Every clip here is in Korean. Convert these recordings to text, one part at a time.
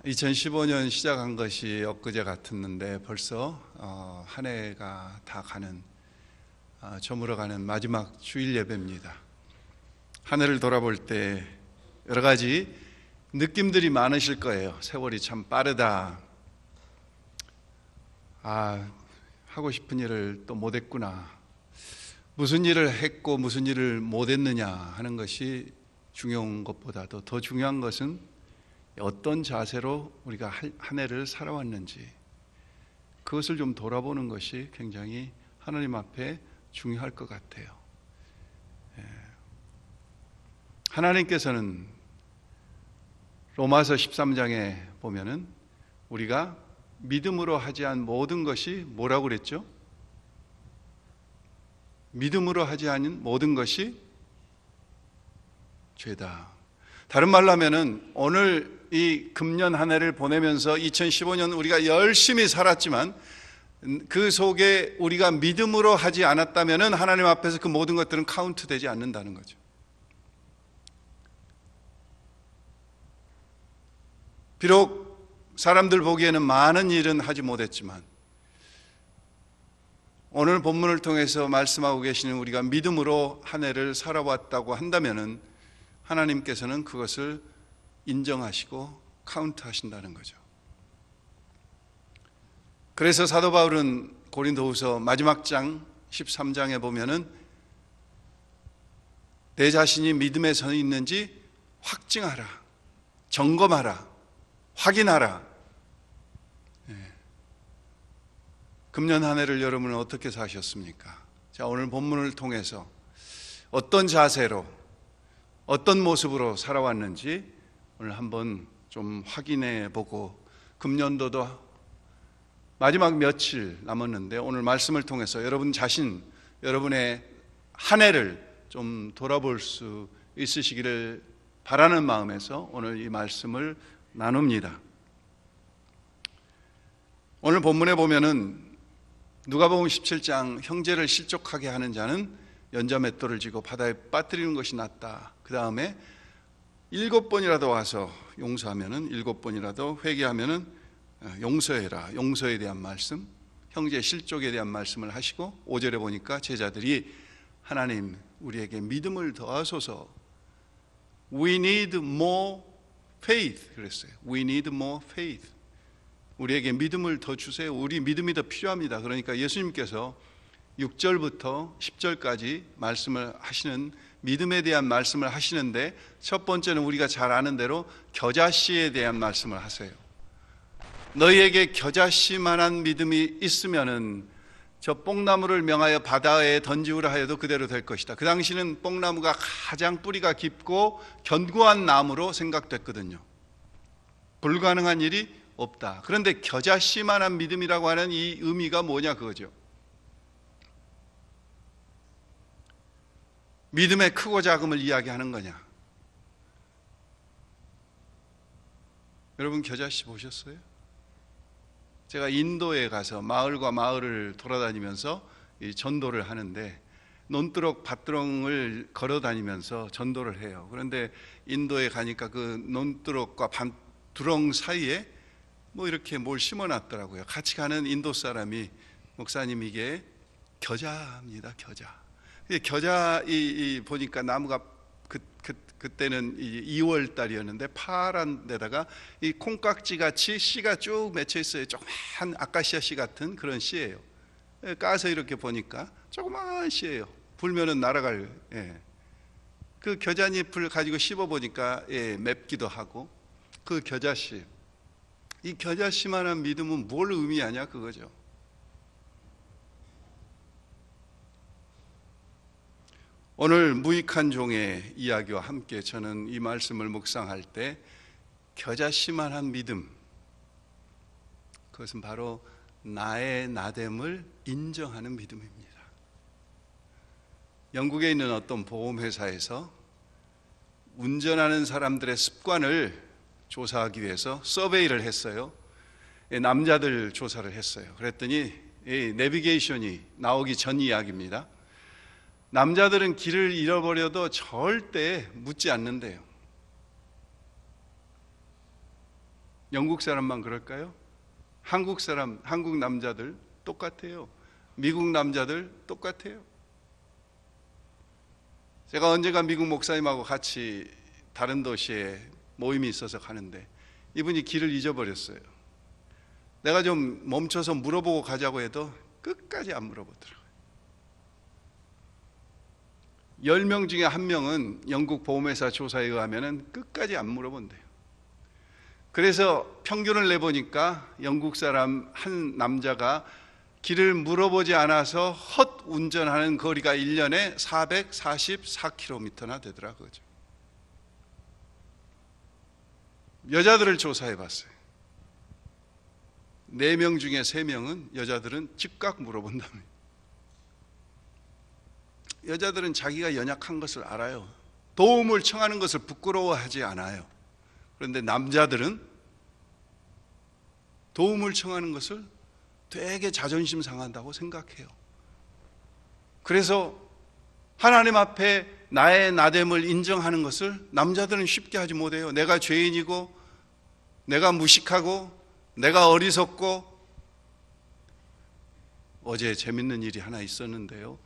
2015년 시작한 것이 엊그제 같았는데 벌써 한 해가 다 가는 저물어가는 마지막 주일 예배입니다. 한 해를 돌아볼 때 여러 가지 느낌들이 많으실 거예요. 세월이 참 빠르다. 하고 싶은 일을 또 못했구나. 무슨 일을 했고 무슨 일을 못했느냐 하는 것이 중요한 것보다도 더 중요한 것은 어떤 자세로 우리가 한 해를 살아왔는지 그것을 좀 돌아보는 것이 굉장히 하나님 앞에 중요할 것 같아요. 하나님께서는 로마서 13장에 보면은 우리가 믿음으로 하지 않은 모든 것이 뭐라고 그랬죠? 믿음으로 하지 않은 모든 것이 죄다. 다른 말로 하면은 오늘 이 금년 한 해를 보내면서 2015년 우리가 열심히 살았지만 그 속에 우리가 믿음으로 하지 않았다면은 하나님 앞에서 그 모든 것들은 카운트되지 않는다는 거죠. 비록 사람들 보기에는 많은 일은 하지 못했지만 오늘 본문을 통해서 말씀하고 계시는 우리가 믿음으로 한 해를 살아왔다고 한다면은 하나님께서는 그것을 인정하시고 카운트하신다는 거죠. 그래서 사도 바울은 고린도후서 마지막 장 13장에 보면은 내 자신이 믿음에 서 있는지 확증하라, 점검하라, 확인하라. 금년 한 해를 여러분은 어떻게 사셨습니까? 자, 오늘 본문을 통해서 어떤 자세로 어떤 모습으로 살아왔는지 오늘 한번 좀 확인해 보고 금년도도 마지막 며칠 남았는데 오늘 말씀을 통해서 여러분 자신, 여러분의 한 해를 좀 돌아볼 수 있으시기를 바라는 마음에서 오늘 이 말씀을 나눕니다. 오늘 본문에 보면은 누가복음 17장 형제를 실족하게 하는 자는 연자맷돌을 쥐고 바다에 빠뜨리는 것이 낫다. 그 다음에 7번이라도 와서 용서하면은 7번이라도 회개하면은 용서해라. 용서에 대한 말씀, 형제 실족에 대한 말씀을 하시고 5절에 보니까 제자들이 하나님 우리에게 믿음을 더하소서. We need more faith 그랬어요. We need more faith. 우리에게 믿음을 더 주세요. 우리 믿음이 더 필요합니다. 그러니까 예수님께서 6절부터 10절까지 말씀을 하시는 믿음에 대한 말씀을 하시는데 첫 번째는 우리가 잘 아는 대로 겨자씨에 대한 말씀을 하세요. 너희에게 겨자씨만한 믿음이 있으면은 저 뽕나무를 명하여 바다에 던지우라 하여도 그대로 될 것이다. 그 당시는 뽕나무가 가장 뿌리가 깊고 견고한 나무로 생각됐거든요. 불가능한 일이 없다. 그런데 겨자씨만한 믿음이라고 하는 이 의미가 뭐냐 그거죠. 믿음의 크고 작음을 이야기하는 거냐. 여러분 겨자씨 보셨어요? 제가 인도에 가서 마을과 마을을 돌아다니면서 이 전도를 하는데 논두렁 밭두렁을 걸어 다니면서 전도를 해요. 그런데 인도에 가니까 그 논두렁과 밭두렁 사이에 뭐 이렇게 뭘 심어놨더라고요. 같이 가는 인도 사람이 목사님 이게 겨자입니다. 겨자 보니까 나무가 그때는 2월 달이었는데 파란 데다가 이 콩깍지 같이 씨가 쭉 맺혀 있어요. 조그만 아카시아 씨 같은 그런 씨예요. 까서 이렇게 보니까 조그만 씨예요. 불면은 날아갈. 그 겨자잎을 가지고 씹어 보니까 맵기도 하고 그 겨자씨. 이 겨자씨만한 믿음은 뭘 의미하냐 그거죠. 오늘 무익한 종의 이야기와 함께 저는 이 말씀을 묵상할 때 겨자씨만한 믿음, 그것은 바로 나의 나됨을 인정하는 믿음입니다. 영국에 있는 어떤 보험회사에서 운전하는 사람들의 습관을 조사하기 위해서 서베이를 했어요. 남자들 조사를 했어요. 그랬더니 내비게이션이 나오기 전 이야기입니다. 남자들은 길을 잃어버려도 절대 묻지 않는데요. 영국 사람만 그럴까요? 한국 사람, 한국 남자들 똑같아요. 미국 남자들 똑같아요. 제가 언젠가 미국 목사님하고 같이 다른 도시에 모임이 있어서 가는데 이분이 길을 잊어버렸어요. 내가 좀 멈춰서 물어보고 가자고 해도 끝까지 안 물어보더라고요. 10명 중에 1명은 영국 보험회사 조사에 의하면 끝까지 안 물어본대요. 그래서 평균을 내보니까 영국 사람 한 남자가 길을 물어보지 않아서 헛 운전하는 거리가 1년에 444km나 되더라고요. 여자들을 조사해 봤어요. 4명 중에 3명은 여자들은 즉각 물어본답니다. 여자들은 자기가 연약한 것을 알아요. 도움을 청하는 것을 부끄러워하지 않아요. 그런데 남자들은 도움을 청하는 것을 되게 자존심 상한다고 생각해요. 그래서 하나님 앞에 나의 나됨을 인정하는 것을 남자들은 쉽게 하지 못해요. 내가 죄인이고 내가 무식하고 내가 어리석고. 어제 재밌는 일이 하나 있었는데요.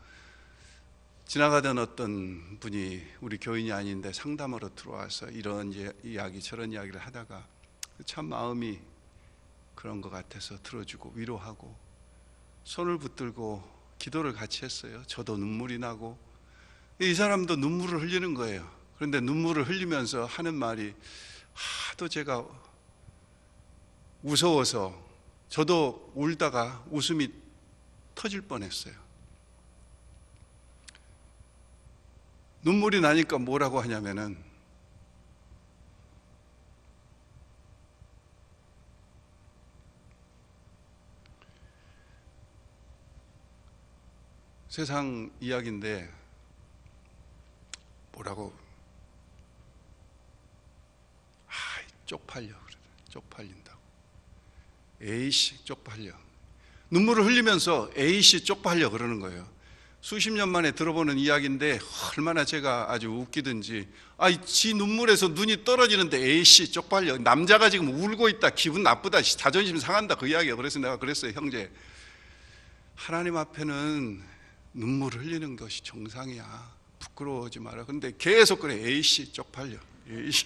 지나가던 어떤 분이 우리 교인이 아닌데 상담하러 들어와서 이런 이야기 저런 이야기를 하다가 참 마음이 그런 것 같아서 들어주고 위로하고 손을 붙들고 기도를 같이 했어요. 저도 눈물이 나고 이 사람도 눈물을 흘리는 거예요. 그런데 눈물을 흘리면서 하는 말이 하도 제가 무서워서 저도 울다가 웃음이 터질 뻔했어요. 눈물이 나니까 뭐라고 하냐면은 세상 이야기인데 뭐라고 쪽팔려 그래. 쪽팔린다고. 에이씨 쪽팔려. 눈물을 흘리면서 에이씨 쪽팔려 그러는 거예요. 수십 년 만에 들어보는 이야기인데 얼마나 제가 아주 웃기든지 지 눈물에서 눈이 떨어지는데 에이씨 쪽팔려. 남자가 지금 울고 있다. 기분 나쁘다. 자존심 상한다. 그 이야기야. 그래서 내가 그랬어요. 형제, 하나님 앞에는 눈물을 흘리는 것이 정상이야. 부끄러워하지 마라. 근데 계속 그래. 에이씨 쪽팔려. 에이씨.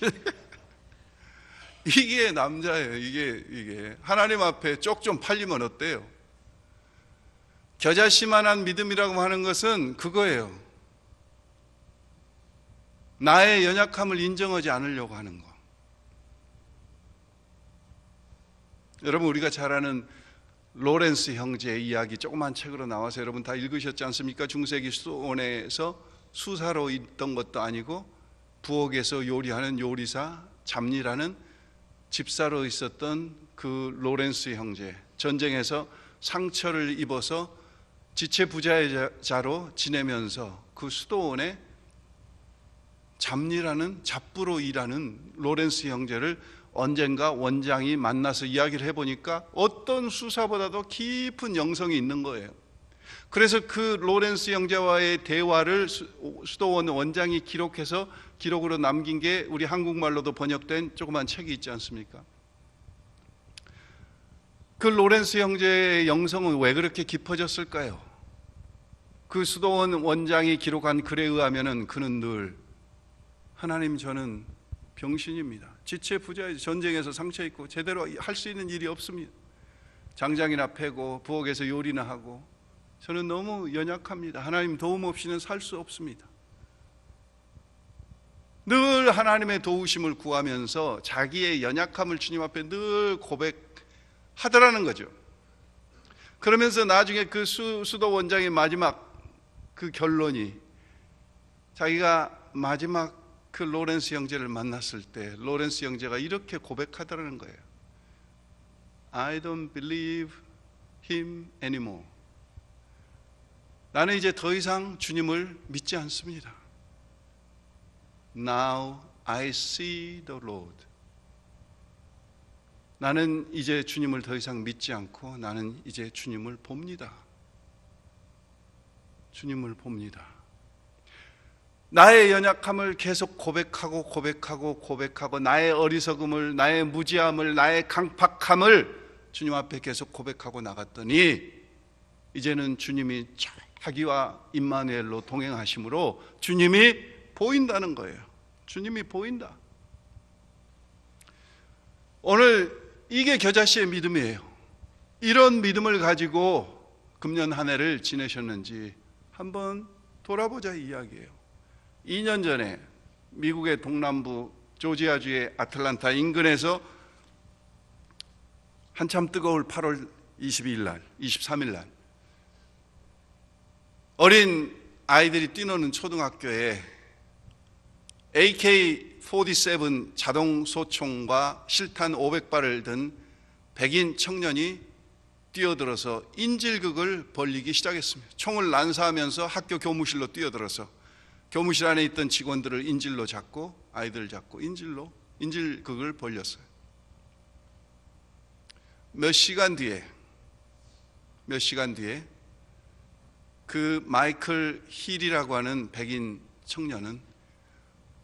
이게 남자예요. 이게 하나님 앞에 쪽 좀 팔리면 어때요? 겨자씨만한 믿음이라고 하는 것은 그거예요. 나의 연약함을 인정하지 않으려고 하는 거. 여러분, 우리가 잘 아는 로렌스 형제의 이야기 조그만 책으로 나와서 여러분 다 읽으셨지 않습니까? 중세기 수도원에서 수사로 있던 것도 아니고 부엌에서 요리하는 요리사, 잡일하는 집사로 있었던 그 로렌스 형제, 전쟁에서 상처를 입어서 지체 부자로 지내면서 그 수도원에 잡일하는 잡부로 일하는 로렌스 형제를 언젠가 원장이 만나서 이야기를 해보니까 어떤 수사보다도 깊은 영성이 있는 거예요. 그래서 그 로렌스 형제와의 대화를 수도원 원장이 기록해서 기록으로 남긴 게 우리 한국말로도 번역된 조그만 책이 있지 않습니까? 그 로렌스 형제의 영성은 왜 그렇게 깊어졌을까요? 그 수도원 원장이 기록한 글에 의하면 그는 늘 하나님, 저는 병신입니다. 지체 부자예요. 전쟁에서 상처 입고 제대로 할 수 있는 일이 없습니다. 장작이나 패고 부엌에서 요리나 하고 저는 너무 연약합니다. 하나님 도움 없이는 살 수 없습니다. 늘 하나님의 도우심을 구하면서 자기의 연약함을 주님 앞에 늘 고백하더라는 거죠. 그러면서 나중에 그 수도 원장의 마지막 그 결론이, 자기가 마지막 그 로렌스 형제를 만났을 때 로렌스 형제가 이렇게 고백하더라는 거예요. I don't believe him anymore. 나는 이제 더 이상 주님을 믿지 않습니다. Now I see the Lord. 나는 이제 주님을 더 이상 믿지 않고 나는 이제 주님을 봅니다. 주님을 봅니다. 나의 연약함을 계속 고백하고 나의 어리석음을, 나의 무지함을, 나의 강팍함을 주님 앞에 계속 고백하고 나갔더니 이제는 주님이 자기와 임마누엘로 동행하심으로 주님이 보인다는 거예요. 주님이 보인다. 오늘 이게 겨자씨의 믿음이에요. 이런 믿음을 가지고 금년 한 해를 지내셨는지 한번 돌아보자 이야기예요. 2년 전에 미국의 동남부 조지아주의 아틀란타 인근에서 한참 뜨거울 8월 22일 날, 23일 날 어린 아이들이 뛰노는 초등학교에 AK-47 자동 소총과 실탄 500발을 든 백인 청년이 뛰어들어서 인질극을 벌이기 시작했습니다. 총을 난사하면서 학교 교무실로 뛰어들어서 교무실 안에 있던 직원들을 인질로 잡고 아이들을 잡고 인질극을 벌였어요. 몇 시간 뒤에 그 마이클 힐이라고 하는 백인 청년은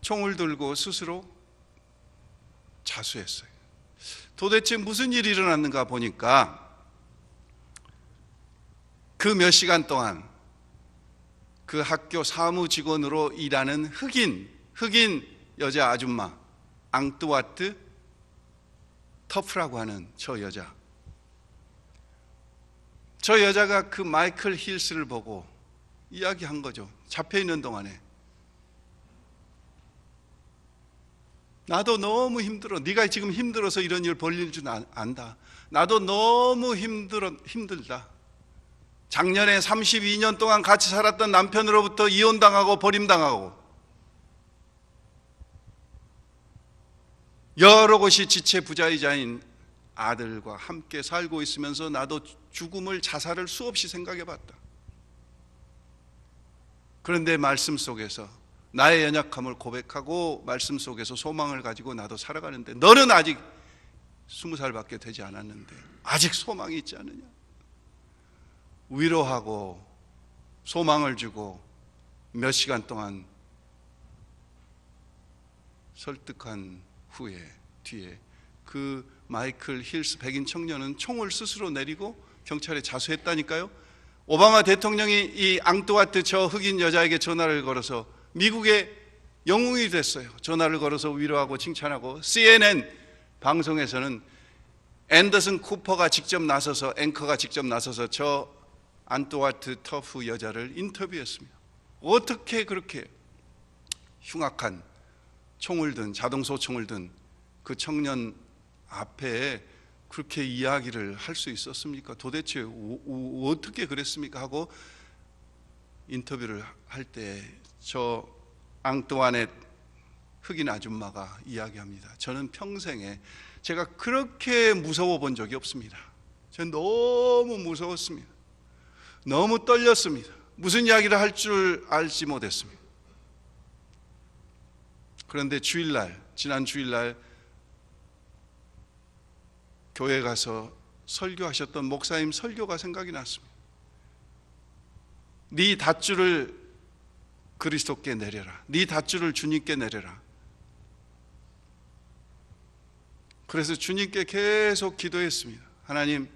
총을 들고 스스로 자수했어요. 도대체 무슨 일이 일어났는가 보니까 그 몇 시간 동안 그 학교 사무직원으로 일하는 흑인 여자 아줌마 앙뚜와트 터프라고 하는 저 여자가 그 마이클 힐스를 보고 이야기한 거죠. 잡혀있는 동안에 나도 너무 힘들어. 네가 지금 힘들어서 이런 일 벌릴 줄 안다. 나도 너무 힘들다. 작년에 32년 동안 같이 살았던 남편으로부터 이혼당하고 버림당하고 여러 곳이 지체부자이자인 아들과 함께 살고 있으면서 나도 죽음을, 자살을 수없이 생각해 봤다. 그런데 말씀 속에서 나의 연약함을 고백하고 말씀 속에서 소망을 가지고 나도 살아가는데 너는 아직 20살밖에 되지 않았는데 아직 소망이 있지 않느냐? 위로하고 소망을 주고 몇 시간 동안 설득한 뒤에 그 마이클 힐스 백인 청년은 총을 스스로 내리고 경찰에 자수했다니까요. 오바마 대통령이 이 앙뚜와트 저 흑인 여자에게 전화를 걸어서 미국의 영웅이 됐어요. 전화를 걸어서 위로하고 칭찬하고 CNN 방송에서는 앤더슨 쿠퍼가 직접 나서서 앵커가 직접 나서서 저 앙뚜와트 터프 여자를 인터뷰했습니다. 어떻게 그렇게 흉악한 총을 든 자동소총을 든 그 청년 앞에 그렇게 이야기를 할 수 있었습니까? 도대체 어떻게 그랬습니까? 하고 인터뷰를 할 때 저 앙뚜와넷 흑인 아줌마가 이야기합니다. 저는 평생에 제가 그렇게 무서워 본 적이 없습니다. 저는 너무 무서웠습니다. 너무 떨렸습니다. 무슨 이야기를 할 줄 알지 못했습니다. 그런데 지난 주일날 교회 가서 설교하셨던 목사님 설교가 생각이 났습니다. 네 닷줄을 그리스도께 내려라. 네 닷줄을 주님께 내려라. 그래서 주님께 계속 기도했습니다. 하나님,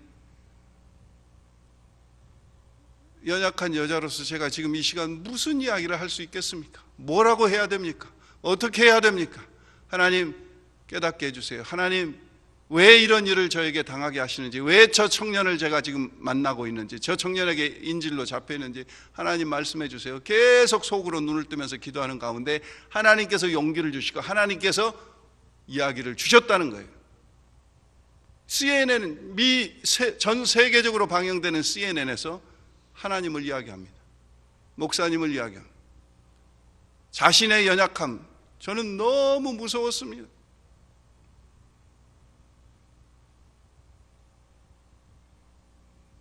연약한 여자로서 제가 지금 이 시간 무슨 이야기를 할 수 있겠습니까? 뭐라고 해야 됩니까? 어떻게 해야 됩니까? 하나님 깨닫게 해주세요. 하나님 왜 이런 일을 저에게 당하게 하시는지, 왜 저 청년을 제가 지금 만나고 있는지, 저 청년에게 인질로 잡혀 있는지 하나님 말씀해 주세요. 계속 속으로 눈을 뜨면서 기도하는 가운데 하나님께서 용기를 주시고 하나님께서 이야기를 주셨다는 거예요. CNN은 전 세계적으로 방영되는 CNN에서 하나님을 이야기합니다. 목사님을 이야기합니다. 자신의 연약함, 저는 너무 무서웠습니다.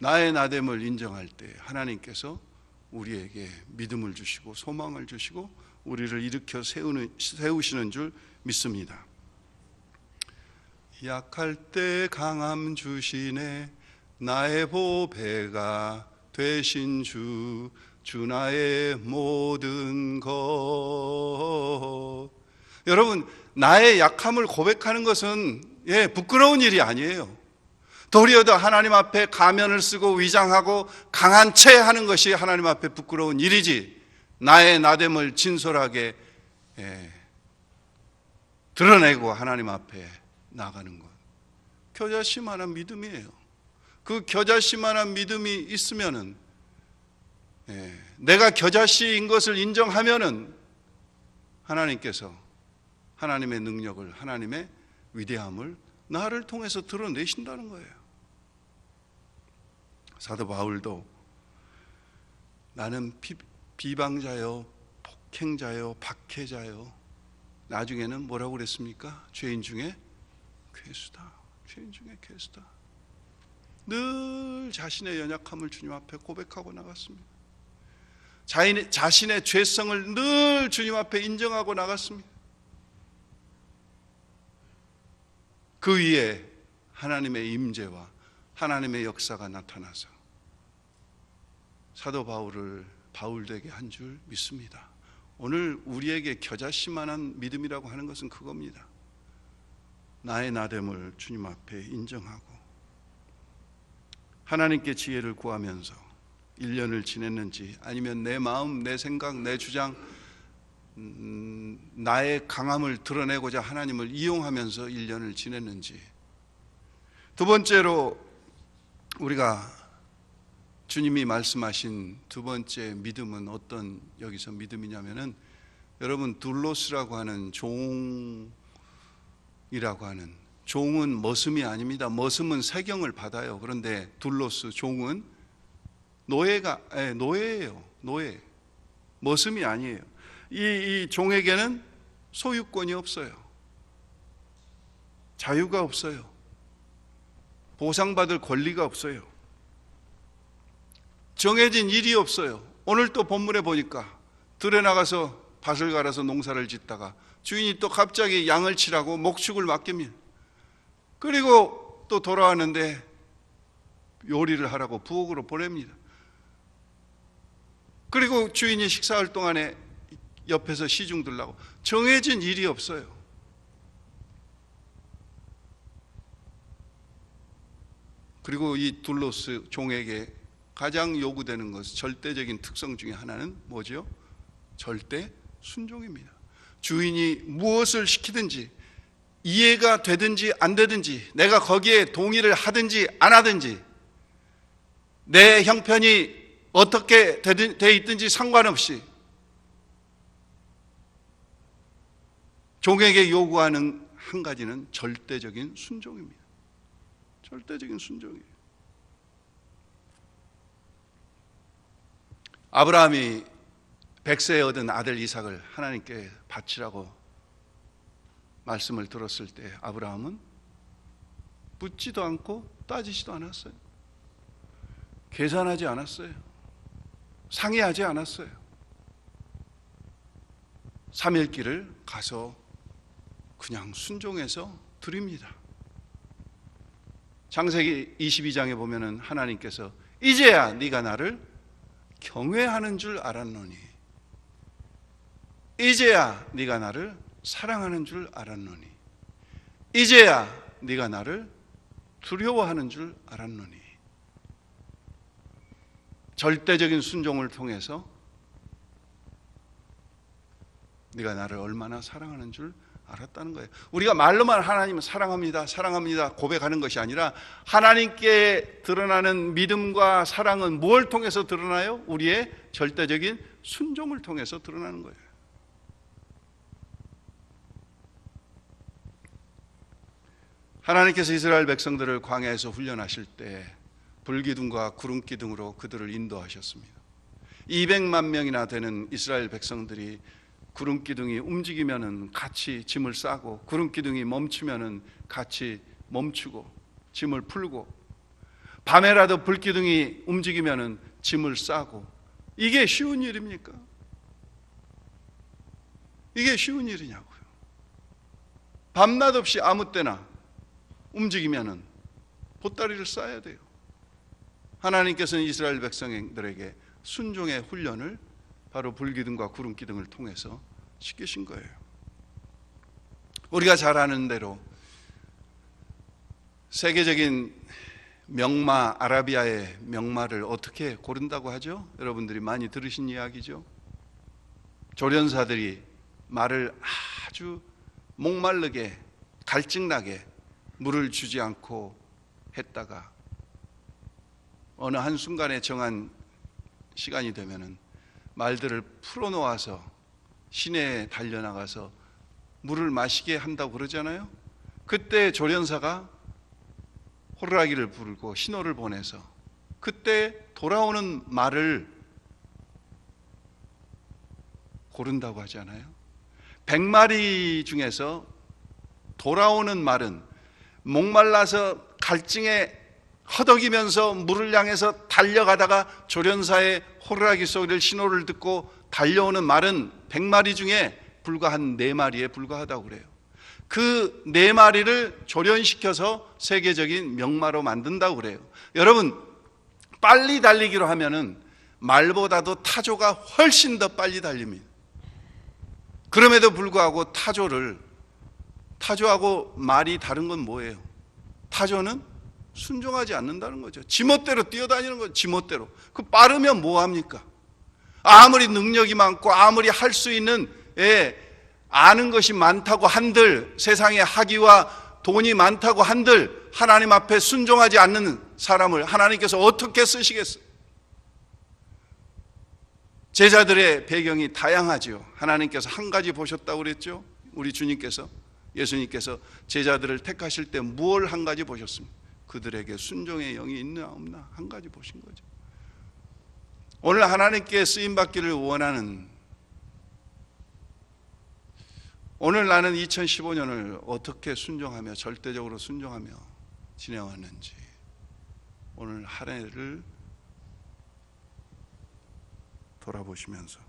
나의 나됨을 인정할 때 하나님께서 우리에게 믿음을 주시고 소망을 주시고 우리를 일으켜 세우시는 줄 믿습니다. 약할 때 강함 주시네 나의 보배가 되신 주 주 나의 모든 것. 여러분, 나의 약함을 고백하는 것은 부끄러운 일이 아니에요. 도리어 더 하나님 앞에 가면을 쓰고 위장하고 강한 채 하는 것이 하나님 앞에 부끄러운 일이지, 나의 나됨을 진솔하게 드러내고 하나님 앞에 나가는 것, 겨자씨만한 믿음이에요. 그 겨자씨만한 믿음이 있으면은, 내가 겨자씨인 것을 인정하면은 하나님께서 하나님의 능력을, 하나님의 위대함을 나를 통해서 드러내신다는 거예요. 사도 바울도 나는 비방자요, 폭행자요, 박해자요, 나중에는 뭐라고 그랬습니까? 죄인 중에 괴수다. 죄인 중에 괴수다. 늘 자신의 연약함을 주님 앞에 고백하고 나갔습니다. 자신의 죄성을 늘 주님 앞에 인정하고 나갔습니다. 그 위에 하나님의 임재와 하나님의 역사가 나타나서 사도 바울을 바울되게 한 줄 믿습니다. 오늘 우리에게 겨자씨만한 믿음이라고 하는 것은 그겁니다. 나의 나됨을 주님 앞에 인정하고 하나님께 지혜를 구하면서 1년을 지냈는지, 아니면 내 마음, 내 생각, 내 주장, 나의 강함을 드러내고자 하나님을 이용하면서 1년을 지냈는지. 두 번째로 우리가 주님이 말씀하신 두 번째 믿음은 어떤 여기서 믿음이냐면은, 여러분, 둘로스라고 하는 종이라고 하는, 종은 머슴이 아닙니다. 머슴은 세경을 받아요. 그런데 둘로스, 종은 노예예요. 노예. 머슴이 아니에요. 이 종에게는 소유권이 없어요. 자유가 없어요. 보상받을 권리가 없어요. 정해진 일이 없어요. 오늘 또 본문에 보니까 들에 나가서 밭을 갈아서 농사를 짓다가 주인이 또 갑자기 양을 치라고 목축을 맡깁니다. 그리고 또 돌아왔는데 요리를 하라고 부엌으로 보냅니다. 그리고 주인이 식사할 동안에 옆에서 시중 들라고. 정해진 일이 없어요. 그리고 이 둘로스 종에게 가장 요구되는 것, 절대적인 특성 중에 하나는 뭐죠? 절대 순종입니다. 주인이 무엇을 시키든지, 이해가 되든지 안 되든지, 내가 거기에 동의를 하든지 안 하든지, 내 형편이 어떻게 돼 있든지 상관없이 종에게 요구하는 한 가지는 절대적인 순종입니다. 절대적인 순종이에요. 아브라함이 100세에 얻은 아들 이삭을 하나님께 바치라고 말씀을 들었을 때 아브라함은 묻지도 않고 따지지도 않았어요. 계산하지 않았어요. 상의하지 않았어요. 3일 길을 가서 그냥 순종해서 드립니다. 창세기 22장에 보면은 하나님께서 이제야 네가 나를 경외하는 줄 알았노니, 이제야 네가 나를 사랑하는 줄 알았노니, 이제야 네가 나를 두려워하는 줄 알았노니. 절대적인 순종을 통해서 네가 나를 얼마나 사랑하는 줄 알았다는 거예요. 우리가 말로만 하나님을 사랑합니다, 사랑합니다 고백하는 것이 아니라, 하나님께 드러나는 믿음과 사랑은 무엇을 통해서 드러나요? 우리의 절대적인 순종을 통해서 드러나는 거예요. 하나님께서 이스라엘 백성들을 광야에서 훈련하실 때 불기둥과 구름기둥으로 그들을 인도하셨습니다. 200만 명이나 되는 이스라엘 백성들이 구름기둥이 움직이면은 같이 짐을 싸고, 구름기둥이 멈추면은 같이 멈추고 짐을 풀고, 밤에라도 불기둥이 움직이면은 짐을 싸고. 이게 쉬운 일입니까? 이게 쉬운 일이냐고요. 밤낮 없이 아무 때나 움직이면은 보따리를 싸야 돼요. 하나님께서는 이스라엘 백성들에게 순종의 훈련을 바로 불기둥과 구름기둥을 통해서 시키신 거예요. 우리가 잘 아는 대로 세계적인 명마, 아라비아의 명마를 어떻게 고른다고 하죠? 여러분들이 많이 들으신 이야기죠. 조련사들이 말을 아주 목마르게 갈증나게 물을 주지 않고 했다가 어느 한순간에 정한 시간이 되면은 말들을 풀어놓아서 시내에 달려나가서 물을 마시게 한다고 그러잖아요. 그때 조련사가 호루라기를 불고 신호를 보내서 그때 돌아오는 말을 고른다고 하잖아요. 100마리 중에서 돌아오는 말은 목말라서 갈증에 허덕이면서 물을 향해서 달려가다가 조련사의 호루라기 소리를 신호를 듣고 달려오는 말은 100마리 중에 불과 한 4마리에 불과하다고 그래요. 그 4마리를 조련시켜서 세계적인 명마로 만든다고 그래요. 여러분, 빨리 달리기로 하면은 말보다도 타조가 훨씬 더 빨리 달립니다. 그럼에도 불구하고 타조하고 말이 다른 건 뭐예요? 타조는 순종하지 않는다는 거죠. 지멋대로 뛰어다니는 거죠. 지멋대로. 그 빠르면 뭐합니까? 아무리 능력이 많고 아무리 할 수 있는 아는 것이 많다고 한들, 세상에 학위와 돈이 많다고 한들 하나님 앞에 순종하지 않는 사람을 하나님께서 어떻게 쓰시겠어요? 제자들의 배경이 다양하죠. 하나님께서 한 가지 보셨다고 그랬죠. 우리 주님께서, 예수님께서 제자들을 택하실 때 무엇을 한 가지 보셨습니까? 그들에게 순종의 영이 있나 없나 한 가지 보신 거죠. 오늘 하나님께 쓰임받기를 원하는, 오늘 나는 2015년을 어떻게 순종하며 절대적으로 순종하며 지내왔는지 오늘 한 해를 돌아보시면서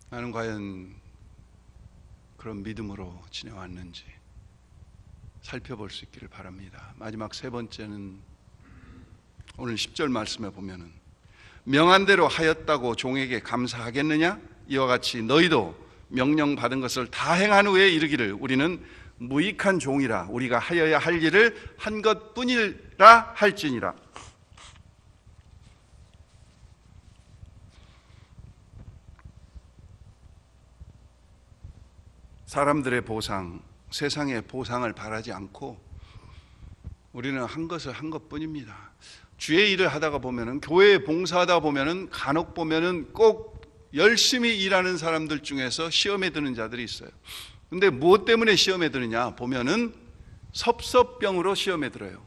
나는 과연 그런 믿음으로 지내왔는지 살펴볼 수 있기를 바랍니다. 마지막 3번째는 오늘 10절 말씀에 보면은 명한 대로 하였다고 종에게 감사하겠느냐? 이와 같이 너희도 명령받은 것을 다 행한 후에 이르기를 우리는 무익한 종이라 우리가 하여야 할 일을 한 것뿐이라 할지니라. 사람들의 보상, 세상의 보상을 바라지 않고 우리는 한 것을 한 것뿐입니다. 주의 일을 하다가 보면은, 교회에 봉사하다 보면은, 간혹 보면은 꼭 열심히 일하는 사람들 중에서 시험에 드는 자들이 있어요. 근데 무엇 때문에 시험에 드느냐 보면은 섭섭병으로 시험에 들어요.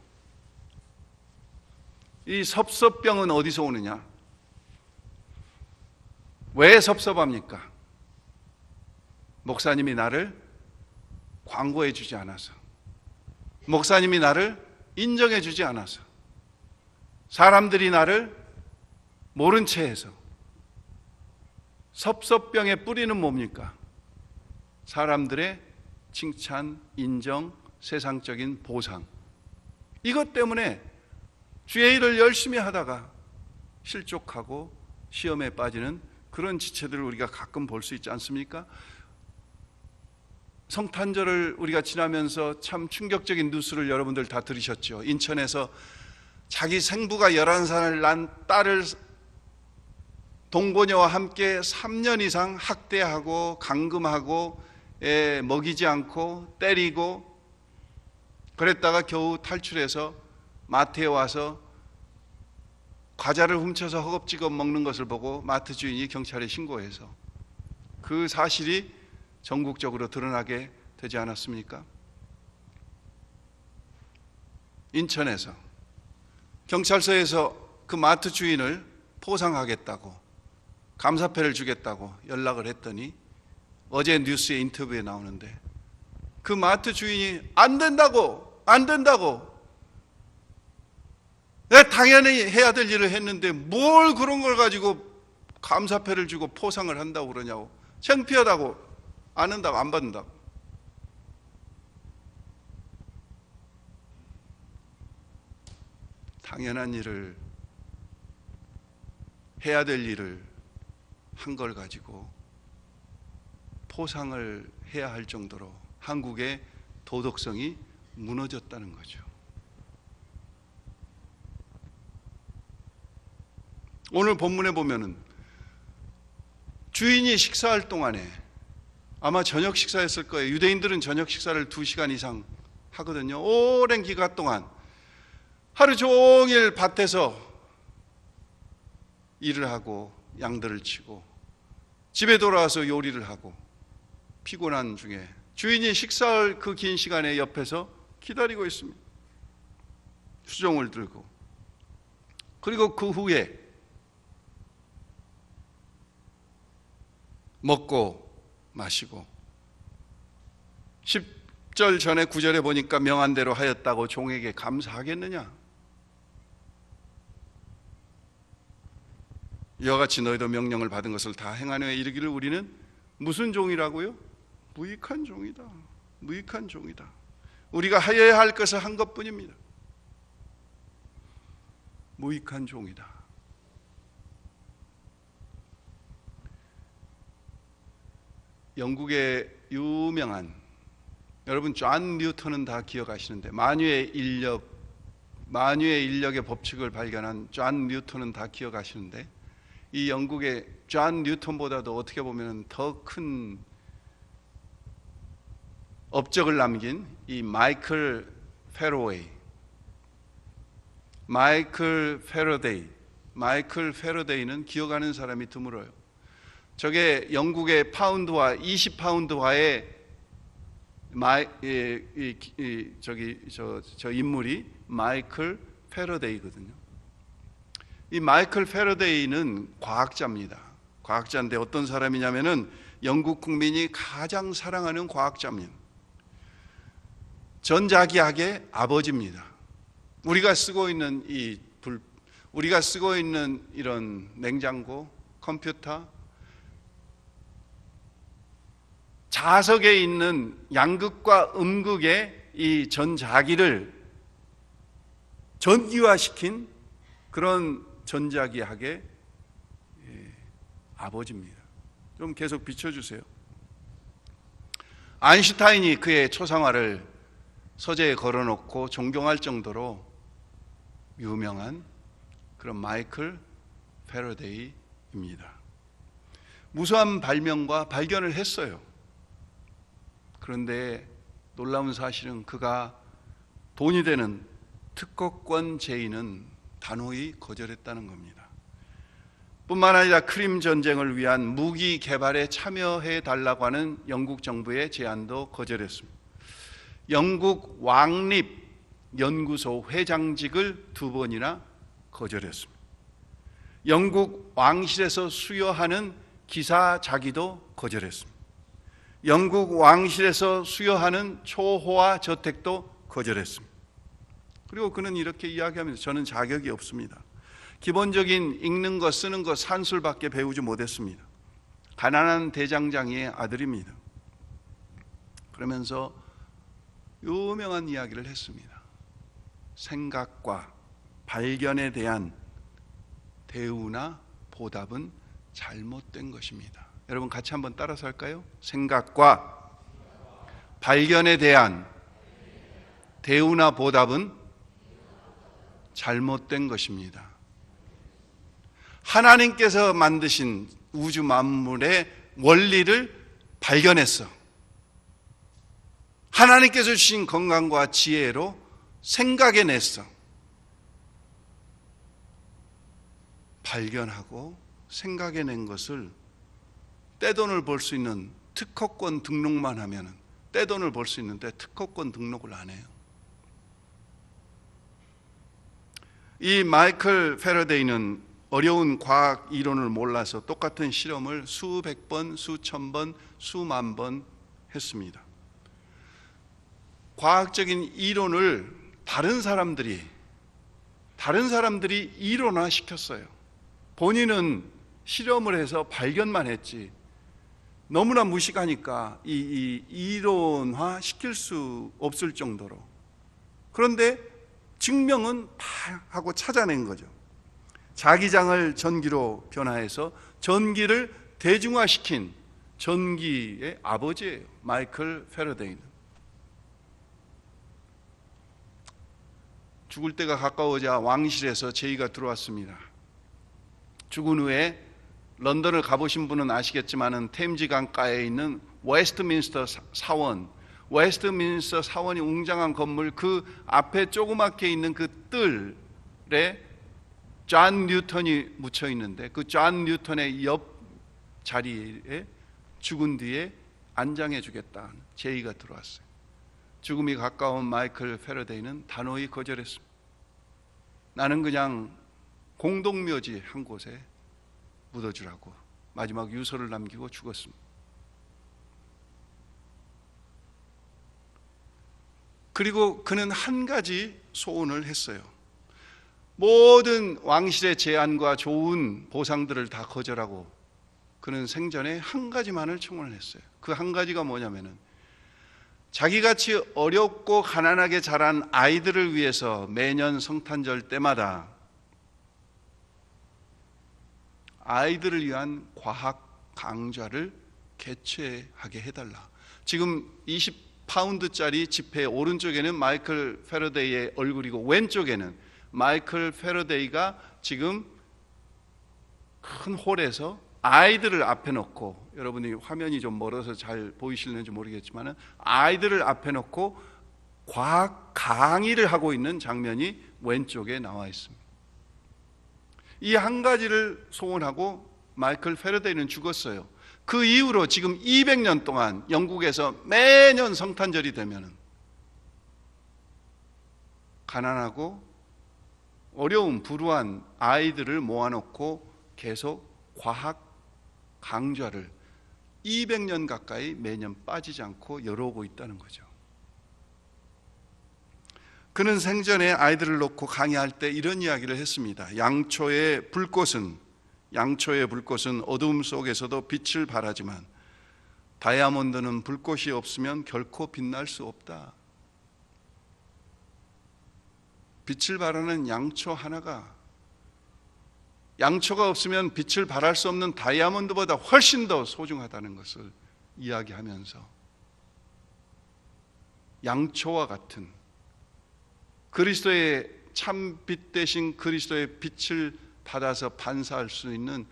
이 섭섭병은 어디서 오느냐? 왜 섭섭합니까? 목사님이 나를 광고해 주지 않아서, 목사님이 나를 인정해 주지 않아서, 사람들이 나를 모른 채 해서. 섭섭병의 뿌리는 뭡니까? 사람들의 칭찬, 인정, 세상적인 보상. 이것 때문에 주의 일을 열심히 하다가 실족하고 시험에 빠지는 그런 지체들을 우리가 가끔 볼 수 있지 않습니까? 성탄절을 우리가 지나면서 참 충격적인 뉴스를 여러분들 다 들으셨죠. 인천에서 자기 생부가 11살을 난 딸을 동거녀와 함께 3년 이상 학대하고 감금하고 먹이지 않고 때리고 그랬다가 겨우 탈출해서 마트에 와서 과자를 훔쳐서 허겁지겁 먹는 것을 보고 마트 주인이 경찰에 신고해서 그 사실이 전국적으로 드러나게 되지 않았습니까? 인천에서 경찰서에서 그 마트 주인을 포상하겠다고, 감사패를 주겠다고 연락을 했더니 어제 뉴스에 인터뷰에 나오는데 그 마트 주인이 안 된다고 내가 당연히 해야 될 일을 했는데 뭘 그런 걸 가지고 감사패를 주고 포상을 한다고 그러냐고, 창피하다고, 안 한다고, 안 받는다고. 당연한 일을, 해야 될 일을 한 걸 가지고 포상을 해야 할 정도로 한국의 도덕성이 무너졌다는 거죠. 오늘 본문에 보면은 주인이 식사할 동안에, 아마 저녁 식사였을 거예요. 유대인들은 저녁 식사를 2시간 이상 하거든요. 오랜 기간 동안 하루 종일 밭에서 일을 하고 양들을 치고 집에 돌아와서 요리를 하고 피곤한 중에 주인이 식사할 그 긴 시간에 옆에서 기다리고 있습니다. 수종을 들고. 그리고 그 후에 먹고 마시고 10절 전에 9절에 보니까 명한 대로 하였다고 종에게 감사하겠느냐? 이와 같이 너희도 명령을 받은 것을 다 행하노에 이르기를 우리는 무슨 종이라고요? 무익한 종이다. 무익한 종이다. 우리가 하여야 할 것을 한 것뿐입니다. 무익한 종이다. 영국의 유명한, 여러분 존 뉴턴은 다 기억하시는데, 만유의 인력의 법칙을 발견한 존 뉴턴은 다 기억하시는데, 이 영국의 존 뉴턴보다도 어떻게 보면 더 큰 업적을 남긴 이 마이클 페러데이는 기억하는 사람이 드물어요. 저게 영국의 파운드화 20파운드화의 저 인물이 마이클 페러데이거든요. 이 마이클 페러데이는 과학자입니다. 과학자인데 어떤 사람이냐면은 영국 국민이 가장 사랑하는 과학자입니다. 전자기학의 아버지입니다. 우리가 쓰고 있는 이런 냉장고, 컴퓨터, 자석에 있는 양극과 음극의 이 전자기를 전기화시킨 그런 전자기학의 아버지입니다. 좀 계속 비춰주세요. 아인슈타인이 그의 초상화를 서재에 걸어놓고 존경할 정도로 유명한 그런 마이클 페러데이입니다. 무수한 발명과 발견을 했어요. 그런데 놀라운 사실은 그가 돈이 되는 특허권 제의는 단호히 거절했다는 겁니다. 뿐만 아니라 크림 전쟁을 위한 무기 개발에 참여해 달라고 하는 영국 정부의 제안도 거절했습니다. 영국 왕립 연구소 회장직을 2번이나 거절했습니다. 영국 왕실에서 수여하는 기사 자기도 거절했습니다. 영국 왕실에서 수여하는 초호화 저택도 거절했습니다. 그리고 그는 이렇게 이야기하면서 저는 자격이 없습니다. 기본적인 읽는 것, 쓰는 것, 산술밖에 배우지 못했습니다. 가난한 대장장이의 아들입니다. 그러면서 유명한 이야기를 했습니다. 생각과 발견에 대한 대우나 보답은 잘못된 것입니다. 여러분 같이 한번 따라서 할까요? 생각과 발견에 대한 대우나 보답은 잘못된 것입니다. 하나님께서 만드신 우주 만물의 원리를 발견했어. 하나님께서 주신 건강과 지혜로 생각해냈어. 발견하고 생각해낸 것을 떼돈을 벌 수 있는 특허권 등록만 하면 떼돈을 벌 수 있는데 특허권 등록을 안 해요. 이 마이클 페러데이는 어려운 과학 이론을 몰라서 똑같은 실험을 수백 번, 수천 번, 수만 번 했습니다. 과학적인 이론을 다른 사람들이 이론화 시켰어요. 본인은 실험을 해서 발견만 했지 너무나 무식하니까 이 이론화 시킬 수 없을 정도로. 그런데 증명은 다 하고 찾아낸 거죠. 자기장을 전기로 변화해서 전기를 대중화시킨 전기의 아버지예요. 마이클 패러데이는. 죽을 때가 가까워자 왕실에서 제의가 들어왔습니다. 죽은 후에 런던을 가보신 분은 아시겠지만은 템즈 강가에 있는 웨스트민스터 사원, 웨스트민스터 사원이 웅장한 건물, 그 앞에 조그맣게 있는 그 뜰에 존 뉴턴이 묻혀 있는데, 그 존 뉴턴의 옆 자리에 죽은 뒤에 안장해 주겠다 제의가 들어왔어요. 죽음이 가까운 마이클 패러데이는 단호히 거절했습니다. 나는 그냥 공동묘지 한 곳에 묻어주라고 마지막 유서를 남기고 죽었습니다. 그리고 그는 한 가지 소원을 했어요. 모든 왕실의 제안과 좋은 보상들을 다 거절하고 그는 생전에 한 가지만을 청원을 했어요. 그 한 가지가 뭐냐면은 자기같이 어렵고 가난하게 자란 아이들을 위해서 매년 성탄절 때마다 아이들을 위한 과학 강좌를 개최하게 해달라. 지금 20파운드짜리 지폐 오른쪽에는 마이클 패러데이의 얼굴이고 왼쪽에는 마이클 패러데이가 지금 큰 홀에서 아이들을 앞에 놓고, 여러분이 화면이 좀 멀어서 잘 보이실는지 모르겠지만 아이들을 앞에 놓고 과학 강의를 하고 있는 장면이 왼쪽에 나와 있습니다. 이 한 가지를 소원하고 마이클 패러데이는 죽었어요. 그 이후로 지금 200년 동안 영국에서 매년 성탄절이 되면은 가난하고 어려운 불우한 아이들을 모아놓고 계속 과학 강좌를 200년 가까이 매년 빠지지 않고 열어오고 있다는 거죠. 그는 생전에 아이들을 놓고 강의할 때 이런 이야기를 했습니다. 양초의 불꽃은 어두움 속에서도 빛을 발하지만 다이아몬드는 불꽃이 없으면 결코 빛날 수 없다. 빛을 발하는 양초 하나가 양초가 없으면 빛을 발할 수 없는 다이아몬드보다 훨씬 더 소중하다는 것을 이야기하면서 양초와 같은 그리스도의 참빛 대신 그리스도의 빛을 받아서 반사할 수 있는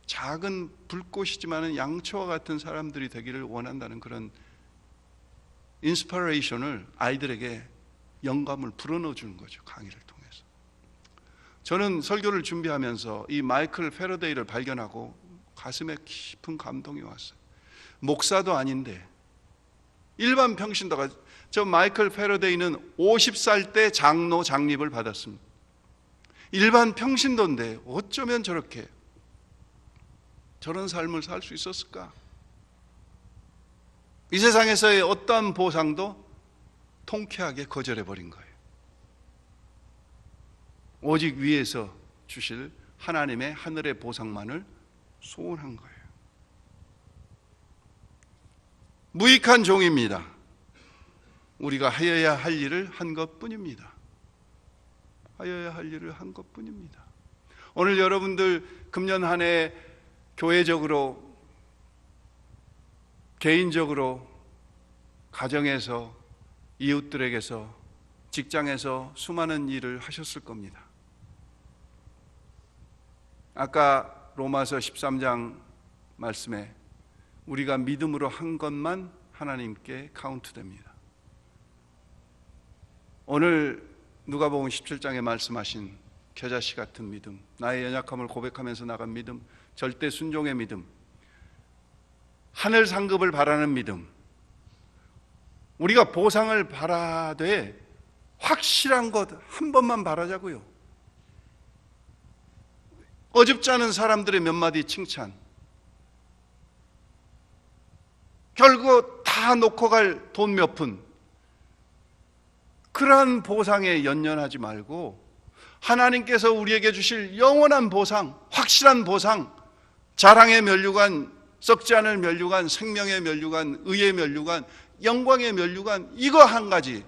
작은 불꽃이지만 양초와 같은 사람들이 되기를 원한다는 그런 인스피레이션을 아이들에게 영감을 불어넣어 주는 거죠. 강의를 통해서. 저는 설교를 준비하면서 이 마이클 패러데이를 발견하고 가슴에 깊은 감동이 왔어요. 목사도 아닌데 일반 평신도가, 저 마이클 패러데이는 50살 때 장로 장립을 받았습니다. 일반 평신도인데 어쩌면 저렇게 저런 삶을 살 수 있었을까? 이 세상에서의 어떠한 보상도 통쾌하게 거절해버린 거예요. 오직 위에서 주실 하나님의 하늘의 보상만을 소원한 거예요. 무익한 종입니다. 우리가 하여야 할 일을 한 것뿐입니다. 하여야 할 일을 한 것뿐입니다. 오늘 여러분들 금년 한 해 교회적으로, 개인적으로, 가정에서, 이웃들에게서, 직장에서 수많은 일을 하셨을 겁니다. 아까 로마서 13장 말씀에 우리가 믿음으로 한 것만 하나님께 카운트됩니다. 오늘 누가복음 17장에 말씀하신 겨자씨 같은 믿음, 나의 연약함을 고백하면서 나간 믿음, 절대 순종의 믿음, 하늘 상급을 바라는 믿음, 우리가 보상을 바라되 확실한 것 한 번만 바라자고요. 어줍지 않은 사람들의 몇 마디 칭찬, 결국 다 놓고 갈 돈 몇 푼, 그러한 보상에 연연하지 말고 하나님께서 우리에게 주실 영원한 보상, 확실한 보상, 자랑의 면류관, 썩지 않을 면류관, 생명의 면류관, 의의 면류관, 영광의 면류관, 이거 한 가지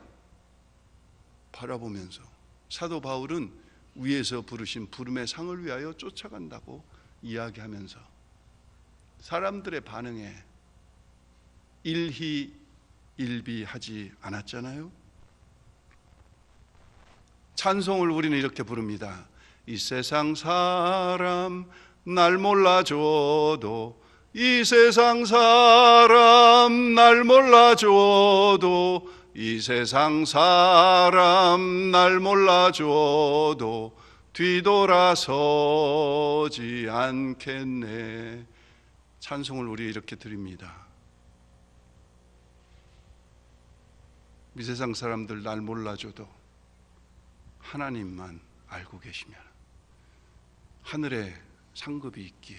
바라보면서 사도 바울은 위에서 부르신 부름의 상을 위하여 쫓아간다고 이야기하면서 사람들의 반응에 일희일비하지 않았잖아요. 찬송을 우리는 이렇게 부릅니다. 이 세상 사람 날 몰라줘도, 이 세상 사람 날 몰라줘도, 이 세상 사람 날 몰라줘도 뒤돌아서지 않겠네. 찬송을 우리 이렇게 드립니다. 이 세상 사람들 날 몰라줘도 하나님만 알고 계시면, 하늘에 상급이 있기에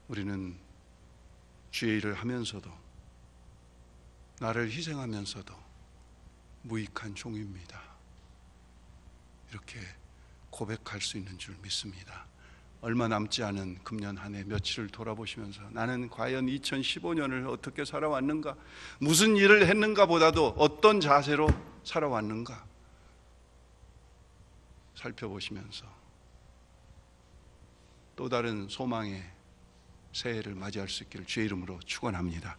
우리는 주의 일을 하면서도, 나를 희생하면서도 무익한 종입니다. 이렇게 고백할 수 있는 줄 믿습니다. 얼마 남지 않은 금년 한 해 며칠을 돌아보시면서 나는 과연 2015년을 어떻게 살아왔는가, 무슨 일을 했는가 보다도 어떤 자세로 살아왔는가 살펴보시면서 또 다른 소망의 새해를 맞이할 수 있기를 주의 이름으로 축원합니다.